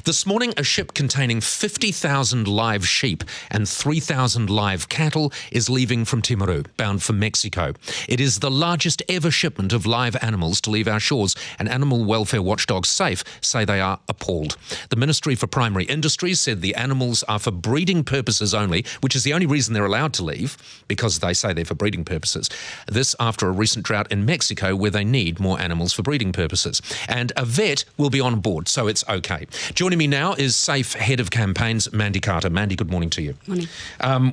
This morning, a ship containing 50,000 live sheep and 3,000 live cattle is leaving from Timaru, bound for Mexico. It is the largest ever shipment of live animals to leave our shores, and animal welfare watchdogs SAFE say they are appalled. The Ministry for Primary Industries said the animals are for breeding purposes only, which is the only reason they're allowed to leave, because they say they're for breeding purposes. This after a recent drought in Mexico where they need more animals for breeding purposes. And a vet will be on board, so it's okay. Joining me now is SAFE Head of Campaigns, Mandy Carter. Mandy, good morning to you. Morning.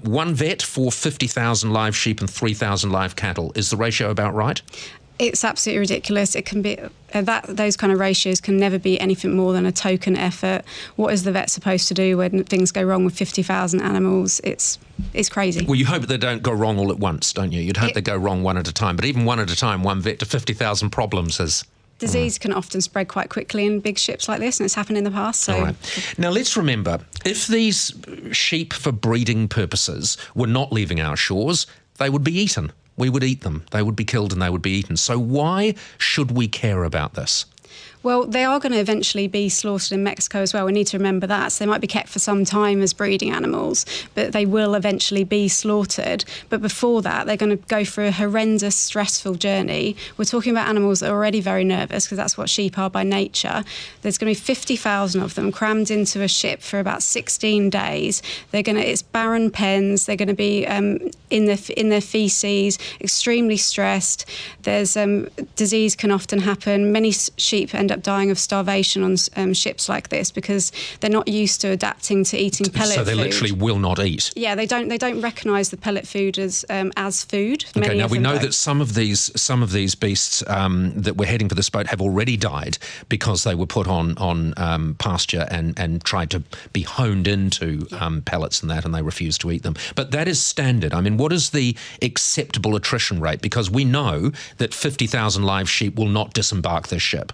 One vet for 50,000 live sheep and 3,000 live cattle. Is the ratio about right? It's absolutely ridiculous. It can be those kind of ratios can never be anything more than a token effort. What is the vet supposed to do when things go wrong with 50,000 animals? It's crazy. Well, you hope they don't go wrong all at once, don't you? You'd hope they go wrong one at a time. But even one at a time, one vet to 50,000 problems is... Disease can often spread quite quickly in big ships like this, and it's happened in the past. So. All right. Now, let's remember, if these sheep for breeding purposes were not leaving our shores, they would be eaten. We would eat them. They would be killed and they would be eaten. So why should we care about this? Well, they are going to eventually be slaughtered in Mexico as well. We need to remember that. So they might be kept for some time as breeding animals, but they will eventually be slaughtered. But before that, they're going to go through a horrendous, stressful journey. We're talking about animals that are already very nervous, because that's what sheep are by nature. There's going to be 50,000 of them crammed into a ship for about 16 days. It's barren pens. They're going to be in their feces, extremely stressed. There's disease can often happen. Many sheep end up dying of starvation on ships like this because they're not used to adapting to eating pellet food. So they literally will not eat. Yeah, they don't recognise the pellet food as food. Okay, now we know that some of these beasts that were heading for this boat have already died because they were put on pasture and tried to be honed into pellets and that, and they refused to eat them. But that is standard. I mean, what is the acceptable attrition rate? Because we know that 50,000 live sheep will not disembark this ship.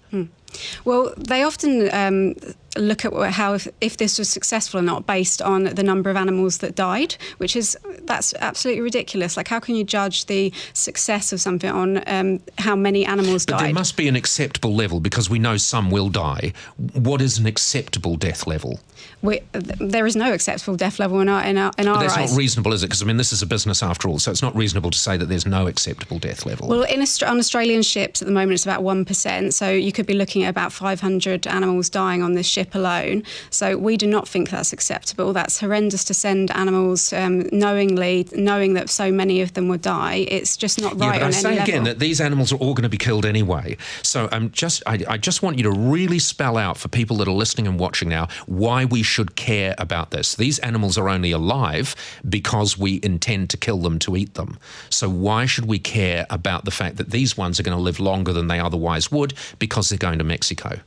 Well, they often look at if this was successful or not based on the number of animals that died, that's absolutely ridiculous. Like, how can you judge the success of something on how many animals died? But there must be an acceptable level, because we know some will die. What is an acceptable death level? There is no acceptable death level in our eyes. But that's not reasonable, is it? Because, I mean, this is a business after all, so it's not reasonable to say that there's no acceptable death level. Well, on Australian ships at the moment, it's about 1%, so you could be looking at about 500 animals dying on this ship alone. So we do not think that's acceptable. That's horrendous to send animals knowing that so many of them would die. It's just not right on any level. I say again that these animals are all going to be killed anyway. So I just want you to really spell out for people that are listening and watching now why we should care about this. These animals are only alive because we intend to kill them to eat them. So why should we care about the fact that these ones are going to live longer than they otherwise would because they're going to Mexico?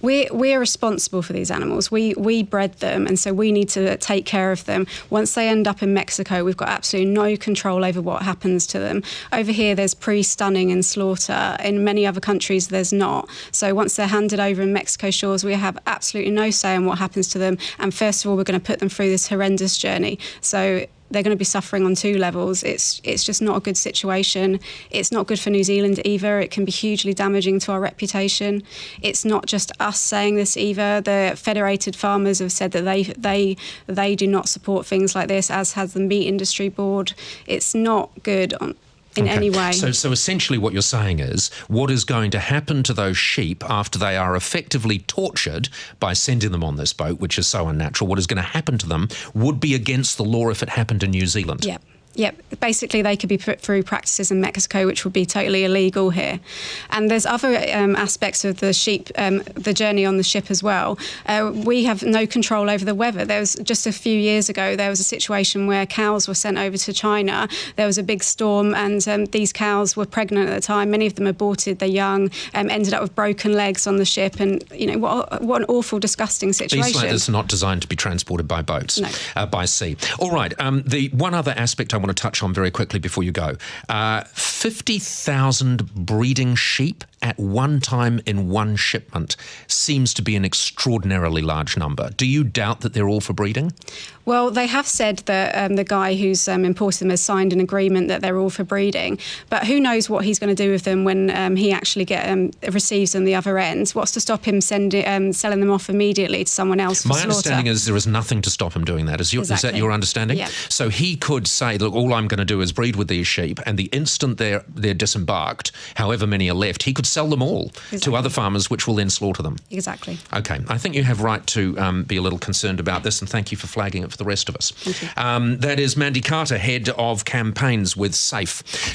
We're responsible for these animals. We bred them, and so we need to take care of them. Once they end up in Mexico, we've got absolutely no control over what happens to them. Over here, there's pre-stunning and slaughter. In many other countries, there's not. So once they're handed over in Mexico shores, we have absolutely no say in what happens to them. And first of all, we're going to put them through this horrendous journey. So they're going to be suffering on two levels. It's just not a good situation. It's not good for New Zealand either. It can be hugely damaging to our reputation. It's not just us saying this either. The Federated Farmers have said that they do not support things like this, as has the Meat Industry Board. It's not good in any way. So essentially what you're saying is, what is going to happen to those sheep after they are effectively tortured by sending them on this boat, which is so unnatural, what is going to happen to them would be against the law if it happened in New Zealand? Yeah. Yep, basically they could be put through practices in Mexico which would be totally illegal here. And there's other aspects of the sheep, the journey on the ship as well. We have no control over the weather. There was just a few years ago, there was a situation where cows were sent over to China. There was a big storm, and these cows were pregnant at the time. Many of them aborted their young, ended up with broken legs on the ship, and what an awful, disgusting situation. These letters are not designed to be transported by boats, no. By sea. All right, the one other aspect I want to touch on very quickly before you go. 50,000 breeding sheep at one time in one shipment seems to be an extraordinarily large number. Do you doubt that they're all for breeding? Well, they have said that the guy who's imported them has signed an agreement that they're all for breeding, but who knows what he's going to do with them when he actually receives them the other end. What's to stop him selling them off immediately to someone else for My slaughter? understanding is there is nothing to stop him doing that. Is that your understanding? Yeah. So he could say, look, all I'm going to do is breed with these sheep, and the instant they're disembarked, however many are left, he could sell them all to other farmers, which will then slaughter them. Exactly. Okay. I think you have right to be a little concerned about this, and thank you for flagging it for the rest of us. Thank you. That is Mandy Carter, Head of Campaigns with SAFE.